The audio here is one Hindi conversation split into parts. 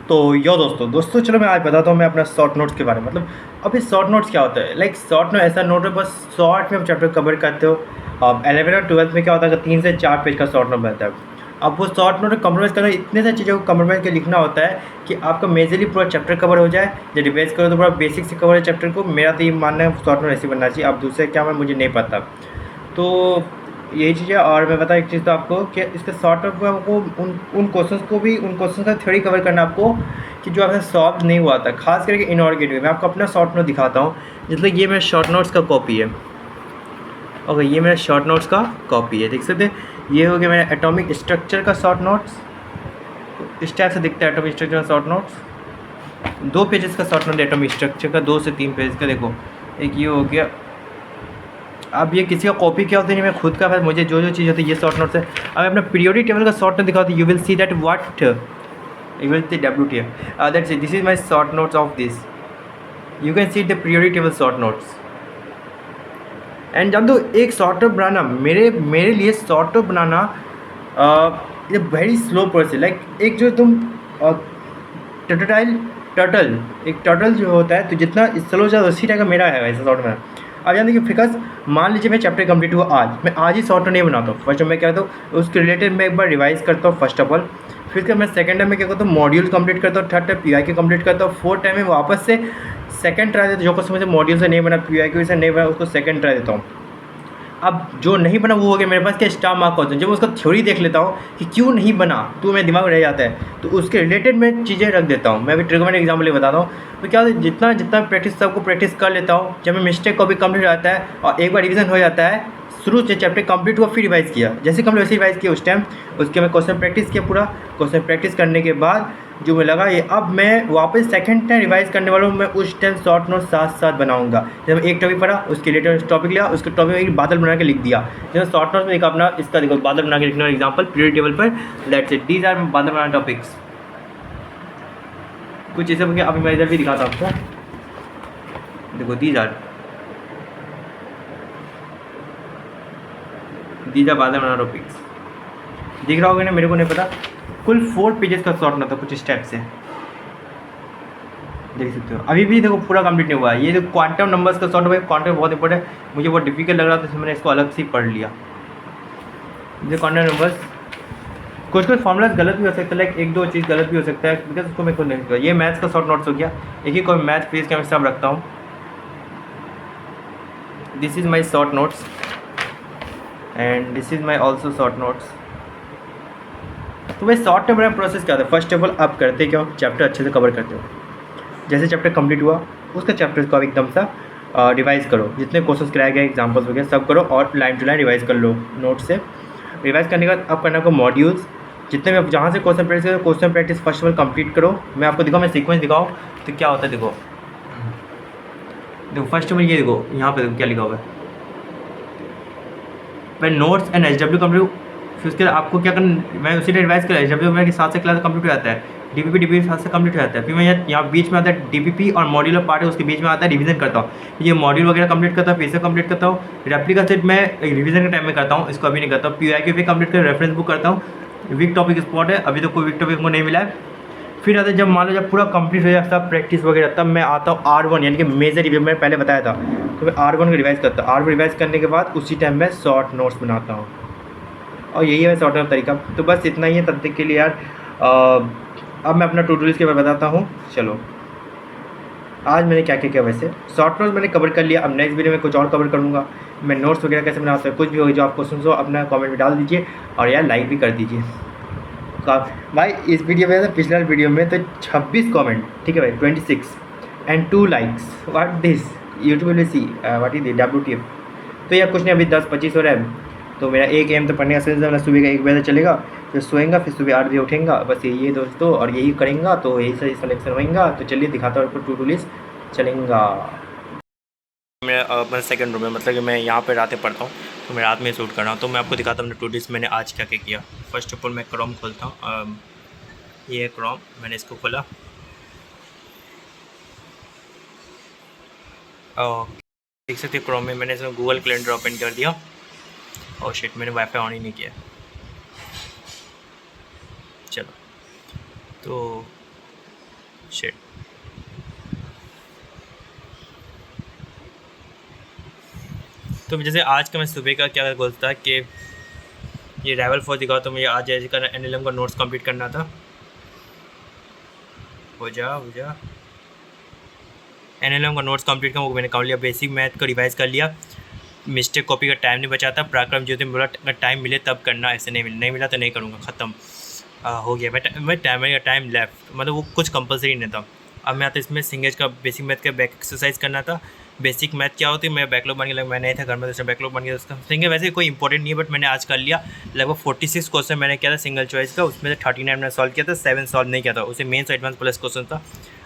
तो यो दोस्तों चलो मैं आज बताता हूँ मैं अपना शॉर्ट नोट्स के बारे में। मतलब अभी शॉर्ट नोट्स क्या होता है, लाइक शॉर्ट नोट ऐसा नोट है बस शॉर्ट में आप चैप्टर कवर करते हो। अब 11 और 12 में क्या होता है कि 3 से 4 पेज का शॉर्ट नोट बनता है। अब वो शॉर्ट नोट कंप्रोमाइज़ करना, इतने सारी चीज़ों को कंप्रोमाइज़ के लिखना होता है कि आपका मेजरली पूरा चैप्टर कवर हो जाए। जब रिवाइज करो तो पूरा बेसिक से कवर है चैप्टर को। मेरा तो ये मानना है शॉर्ट नोट ऐसे बनना चाहिए। अब दूसरे क्या मैं मुझे नहीं पता, तो यही चीज़ है। और मैं बताऊँ एक चीज़ तो आपको कि इसके शॉर्ट नोट में आपको उन क्वेश्चंस को भी, उन क्वेश्चन का थ्योरी कवर करना है आपको कि जो आपसे सॉल्व नहीं हुआ था, खास करके इनऑर्गेनिक। मैं आपको अपना शॉर्ट नोट दिखाता हूँ। मतलब ये मेरा शॉर्ट नोट्स का कॉपी है। ओके, ये मेरा शॉर्ट नोट्स का कॉपी है, देख सकते हैं। ये हो गया मेरा एटॉमिक स्ट्रक्चर का शॉर्ट नोट्स। इस टाइप से दिखता है एटॉमिक स्ट्रक्चर का शॉर्ट नोट्स। 2 पेजेस का शॉर्ट नोट एटॉमिक स्ट्रक्चर का, 2 से 3 पेज का। देखो एक ये हो गया। अब ये किसी का कॉपी क्या होता है नहीं, मैं खुद का, बस मुझे जो चीज़ होती है ये शॉर्ट नोट्स है। अब अपना पीरियोडिक टेबल का शॉर्ट नोट दिखाती, you will see that what you will see WTF that's it, this is my short notes of this. You can see the periodic table short notes. And जान दो, एक शॉर्ट नोट बनाना मेरे मेरे लिए शॉर्ट नोट बनाना ये वेरी स्लो प्रोसेस। लाइक एक जो तुम टर्टाइल टर्टल एक टर्टल जो होता है तो जितना स्लो जाए उसी टाइप का मेरा है वैसा शॉर्ट में। अब जान देखिए फिकस, मान लीजिए मैं चैप्टर कंप्लीट हुआ आज, मैं आज ही शॉर्ट नहीं बनाता हूँ। फर्स्ट मैं क्या करता हूँ उसके रिलेटेड मैं एक बार रिवाइज करता हूँ फर्स्ट ऑफ ऑल। फिर क्या मैं सेकंड टाइम में क्या करता हूँ मॉड्यूल कंप्लीट करता हूँ, थर्ड टाइम PI कंप्लीट करता हूँ, फोर्थ टाइम में वापस से सेकंड ट्राई देता हूँ। जो क्वेश्चन मुझे मॉड्यूल से नहीं बना, PI से नहीं बना, उसको सेकंड ट्राई देता हूँ। अब जो नहीं बना वो हो गया मेरे पास क्या स्टार मार्क क्वेश्चन। जब उसका थ्योरी देख लेता हूँ कि क्यों नहीं बना तो मेरे दिमाग में रह जाता है, तो उसके रिलेटेड मैं चीज़ें रख देता हूँ। मैं अभी ट्रिगोनोमेट्री एग्जाम्पल बताता हूँ। तो क्या होता है जितना जितना प्रैक्टिस सबको प्रैक्टिस कर लेता हूँ, जब मैं मिस्टेक को भी कंप्लीट हो जाता है और एक बार रिवीजन हो जाता है, शुरू से चैप्टर कंप्लीट हुआ फिर रिवाइज़ किया, जैसे कंप्लीट वैसे रिवाइज़ किया उस टाइम। उसके मैं क्वेश्चन प्रैक्टिस किया, पूरा क्वेश्चन प्रैक्टिस करने के बाद जो मुझे लगा ये अब मैं वापस सेकंड टाइम रिवाइज करने वाला हूँ, मैं उस टाइम शॉर्ट नोट साथ साथ बनाऊंगा। जब एक टॉपिक पढ़ा उसके रिलेटेड टॉपिक लिया, उसके टॉपिक में एक बादल बना के लिख दिया। जैसे शॉर्ट नोट में एक अपना इसका देखो बादल बना के लिखना एग्जाम्पल पीरियड टेबल पर, लेट्स इट दीज आर बादल बनाना टॉपिक्स। कुछ ऐसे करके अभी मैं इधर भी दिखाता हूँ आपको। देखो दीज आर बादल बनाना टॉपिक्स, दिख रहा होगा ना, मेरे को नहीं पता। कुल 4 पेजेस का शॉर्ट नोट था कुछ स्टेप से, देख सकते हो। अभी भी देखो पूरा कंप्लीट नहीं हुआ है। ये जो क्वांटम नंबर्स का शॉर्ट नोट है, क्वांटम बहुत इंपॉर्टेंट है, मुझे बहुत डिफिकल्ट लग रहा था इसलिए मैंने इसको अलग से ही पढ़ लिया। ये क्वांटम नंबर्स कुछ फॉर्मूलाज गलत भी हो सकता है, लाइक एक दो चीज़ गलत भी हो सकता है बिकॉज उसको मैं खुद नहीं करता। ये मैथ्स का शॉर्ट नोट्स हो गया, एक ही कोई मैथ पेज का मैं सब रखता हूँ। This is my short notes and this is my also short notes. तो भाई शॉर्ट नोट बनाने प्रोसेस क्या होता है, फर्स्ट ऑफ ऑल आप करते क्या हो, चैप्टर अच्छे से कवर करते हो। जैसे चैप्टर कंप्लीट हुआ उसका चैप्टर को आप एकदम सा रिवाइज़ करो, जितने क्वेश्चंस कराए गए एग्जांपल्स वगैरह सब करो और लाइन टू लाइन रिवाइज़ कर लो नोट से। रिवाइज़ करने के बाद आप करना को मॉड्यूल्स, जितने भी आप जहाँ से क्वेश्चन प्रैक्टिस करो question practice first of all complete करो। मैं आपको दिखाऊँ, मैं सीक्वेंस दिखाऊँ तो क्या होता है। देखो देखो फर्स्ट में ये देखो यहाँ पे देखो क्या लिखा हुआ है, मैं नोट्स एंड SW कंप्लीट। फिर उसके बाद आपको क्या करना, मैं उसी रिवाइज कर SW मेरे साथ से क्लास कंप्लीट हो जाता है, DPP साथ से कंप्लीट हो जाता है। फिर मैं यहाँ बीच में आता है DPP और मॉड्यूलर पार्ट है, उसके बीच में आता है रिवीजन करता हूँ। ये मॉड्यूल वगैरह कंप्लीट करता हूँ, फिर से कंप्लीट करता हूँ। रेप्लिका सेट मैं रिवीजन के टाइम में करता हूँ, इसको अभी नहीं करता हूँ। PIQ भी कंप्लीट कर, रेफरेंस बुक करता हूँ। वीक टॉपिक स्पॉट है, अभी तो कोई वीक टॉपिक को नहीं मिला है। फिर आता है जब मान लो जब पूरा कंप्लीट हो जाता है प्रैक्टिस वगैरह, तब मैं आता हूँ R1 यानी कि मेजर रिव्यू, मैंने पहले बताया था। तो मैं R1 को रिवाइज़ करता हूँ। R1 रिवाइज़ करने के बाद उसी टाइम मैं शॉर्ट नोट्स बनाता हूँ और यही है शॉर्ट नोट तरीका। तो बस इतना ही है तब तक के लिए यार। अब मैं अपना टू डू लिस्ट के बारे में बताता हूँ। चलो आज मैंने क्या क्या किया, वैसे शॉर्ट नोट्स मैंने कवर कर लिया। अब नेक्स्ट वीडियो में कुछ और कवर करूँगा। मैं नोट्स वगैरह कैसे बनाता हूँ, कुछ भी हो जो आप क्वेश्चन हो अपना कमेंट में डाल दीजिए और यार लाइक भी कर दीजिए। भाई इस वीडियो में पिछले वीडियो में तो 26 कमेंट, ठीक है भाई, 26 and 2 likes. What this YouTube will see what is WTF। तो यार कुछ नहीं, अभी 10:25 हो रहा है, तो मेरा 1 AM तो पढ़ने का सिलसिला मेरा सुबह का 1 बजे चलेगा, फिर सोएंगा, फिर सुबह 8 बजे उठेंगा। बस यही है दोस्तों, और यही करेंगे तो यही सही सिलेक्शन होएगा। तो चलिए दिखाता हूँ आपको टू डू लिस्ट चलेगा। मैं सेकंड रूम में, मतलब कि मैं यहाँ पे रातें पढ़ता हूँ तो मैं रात में शूट कर रहा हूँ। तो मैं आपको दिखाता हूँ अपने टू डू लिस्ट मैंने आज क्या क्या किया। फर्स्ट ऑफ ऑल मैं क्रोम खोलता हूँ, ये है क्रोम, मैंने इसको खोला और देख सकते हैं क्रोम में मैंने इसमें गूगल कैलेंडर ओपन कर दिया। और शिट, मैंने वाईफाई ऑन ही नहीं किया। चलो तो शिट। तो जैसे आज का मैं सुबह का क्या गोल था कि ये राइवल 4 दिखाओ, तो मुझे आज जैसे का NLM का नोट्स कंप्लीट करना था। हो जा NLM का नोट्स कंप्लीट का वो मैंने कर लिया, बेसिक मैथ को रिवाइज कर लिया, मिस्टेक कॉपी का टाइम नहीं बचा था, पराक्रम ज्योति बोला अगर टाइम मिले तब करना, ऐसे नहीं मिला तो नहीं करूँगा, ख़त्म। हो गया मैं टाइम लेफ्ट, मतलब वो कुछ कंपलसरी नहीं था। अब मैं आता इसमें सिंगेज का बेसिक मैथ का बैक एक्सरसाइज करना था। बेसिक मैथ क्या होती है, मैं बैकलॉग बन के लगा, मैं नहीं था घर में, तो बैकलॉग बन गया उसका। सिंगल वैसे कोई इंपॉर्टेंट नहीं है, बट मैंने आज कर लिया। लगभग 46 क्वेश्चन मैंने किया था सिंगल चॉइस का, उसमें से 39 मैंने सॉल्व किया था, 7 सॉल्व नहीं किया था, उसे मेन्स एडवांस प्लस क्वेश्चन था।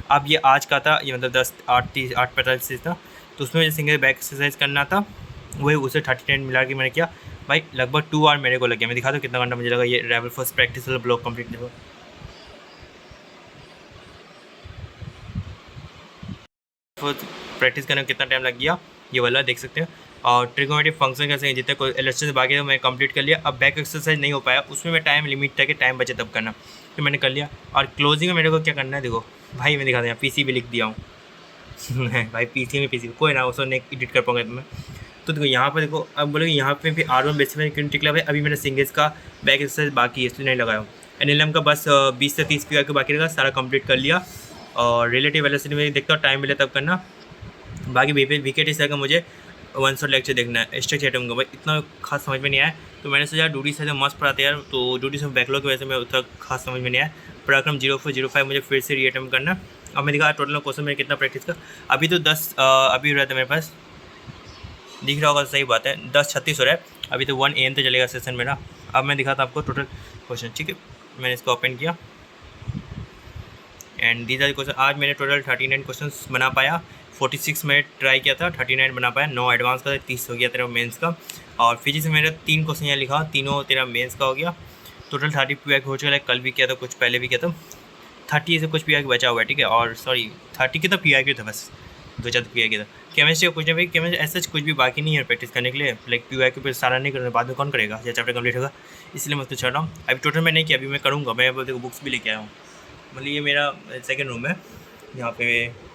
अब ये आज का था, ये मतलब 8:45 था, तो उसमें मुझे सिंगल बैक एक्सरसाइज करना था, वही उसे 39 मिला के मैंने किया। भाई लगभग 2 आवर मेरे को लग गया। मैं दिखा दूँ कितना घंटा मुझे लगा ये राइवल फर्स्ट प्रैक्टिस वाला ब्लॉक कंप्लीट देखो। प्रैक्टिस करने में कितना टाइम लग गया ये वाला देख सकते हैं। और ट्रिगोनोमेट्रिक फंक्शन कैसे जितने कोई एलएचएस बाकी है मैं कंप्लीट कर लिया। अब बैक एक्सरसाइज नहीं हो पाया, उसमें मैं टाइम लिमिट था कि टाइम बचे तब करना, तो मैंने कर लिया। और क्लोजिंग में मेरे को क्या करना है देखो भाई, मैं दिखा दूँ, पीसी भी लिख दिया हूँ भाई पीसी कोई ना, उसको नहीं एडिट कर पाऊंगा तुम्हें। तो देखो यहाँ पर देखो, अब बोलो यहाँ पे भी R1 बेसिक में क्यों टिकला भाई, अभी मैंने सिंगल्स का बैक एक्सरसाइज बाकी है इसलिए नहीं लगाया हूँ। NLM का बस 20 से 30 पीआर के बाकी रहेगा, सारा कंप्लीट कर लिया। और रिलेटिव वेलोसिटी में देखता हूँ टाइम मिले तब करना। बाकी विकेट इस का मुझे 1 शॉट लेक्चर देखना है, स्ट्रक्चर आइटम का भाई इतना खास समझ में नहीं आया, तो मैंने सोचा डूडी से मस्त पढ़ाते यार, तो डूडी से बैकलॉग की वजह से मैं उतना खास समझ में नहीं आया। पराक्रम 0405 मुझे फिर से रीअटेम्प्ट करना। अब मैं दिखा टोटल क्वेश्चन में कितना प्रैक्टिस का, अभी तो 10 अभी रहता है मेरे पास, दिख रहा होगा, सही बात है 10:36 हो रहा है, अभी तो 1 AM तक चलेगा सेशन मेरा। अब मैं दिखाता आपको टोटल क्वेश्चन, ठीक है। मैंने इसको ओपन किया एंड दीज आर क्वेश्चन। आज मैंने टोटल 39 क्वेश्चन बना पाया, 46 मैंने ट्राई किया था, 39 बना पाया, 9 एडवांस का, 30 हो गया तेरा मेंस का। और फिजिक्स में मेरा 3 क्वेश्चन यहाँ लिखा, तीनों तेरा मेंस का हो गया। टोटल 30 पीआई हो चुका है, कल भी किया था, कुछ पहले भी किया था, 30 से कुछ पीआई बचा हुआ है, ठीक है। और सॉरी 30 के तो पीआई के था, बस 2-4 पीआई के था। केमिस्ट्री का कुछ नहीं भाई, केमिस्ट्री ऐसा कुछ भी बाकी नहीं है प्रैक्टिस करने के लिए, लाइक पीआई के ऊपर सारा नहीं करना, बाद में कौन करेगा जब चैप्टर कंप्लीट होगा, इसलिए मैं उसको छोड़ रहा हूँ। अभी टोटल मैं नहीं किया, अभी मैं करूँगा। मैं बोलते बुक्स भी लेके आया हूँ, मतलब ये मेरा सेकेंड रूम है, यहाँ पे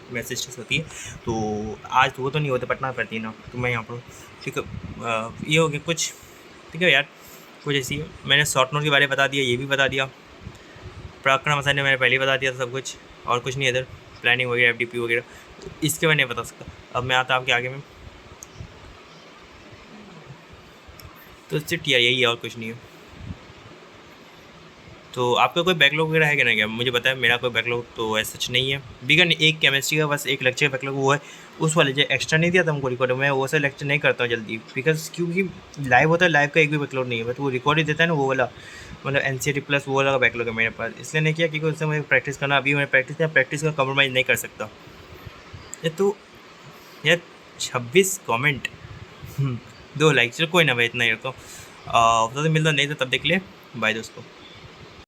मेरी सिस्टर्स होती है, तो आज वो तो नहीं होते, पटना पड़ती है ना, तो मैं यहाँ पर, ठीक है। ये हो गया कुछ, ठीक है यार, कुछ ऐसी है। मैंने शॉर्ट नोट के बारे में बता दिया, ये भी बता दिया, पराक्रम असाइन मैंने पहले ही बता दिया था सब कुछ, और कुछ नहीं इधर प्लानिंग वगैरह FDP वगैरह, तो इसके बारे में नहीं बता सकता। अब मैं आता आपके आगे में, तो सिर्फ यार यही है और कुछ नहीं है। तो आपका कोई बैकलॉग वगैरह है कि नहीं, क्या मुझे बताया, मेरा कोई बैकलॉग तो ऐसा सच नहीं है बिगन, एक केमिस्ट्री का बस एक लेक्चर बैकलॉग वो है, उस वाले जो एक्स्ट्रा नहीं दिया था हमको रिकॉर्ड, मैं वो सा लेक्चर नहीं करता हूँ जल्दी, बिकॉज क्योंकि लाइव होता है, लाइव का एक भी बैकलॉग नहीं है, बट वो रिकॉर्ड ही देता है ना वो वाला, मतलब NCERT प्लस वो वाला बैकलॉग है मेरे पास, इसलिए नहीं किया क्योंकि उससे मुझे प्रैक्टिस करना, अभी मैंने प्रैक्टिस का कम्प्रोमाइज़ नहीं कर सकता। ये तो यार 26 कमेंट 2 लाइक, चलो कोई ना भाई, इतना ही रखता हूँ। तो मिलता नहीं तो तब देख ले, बाय दोस्तों।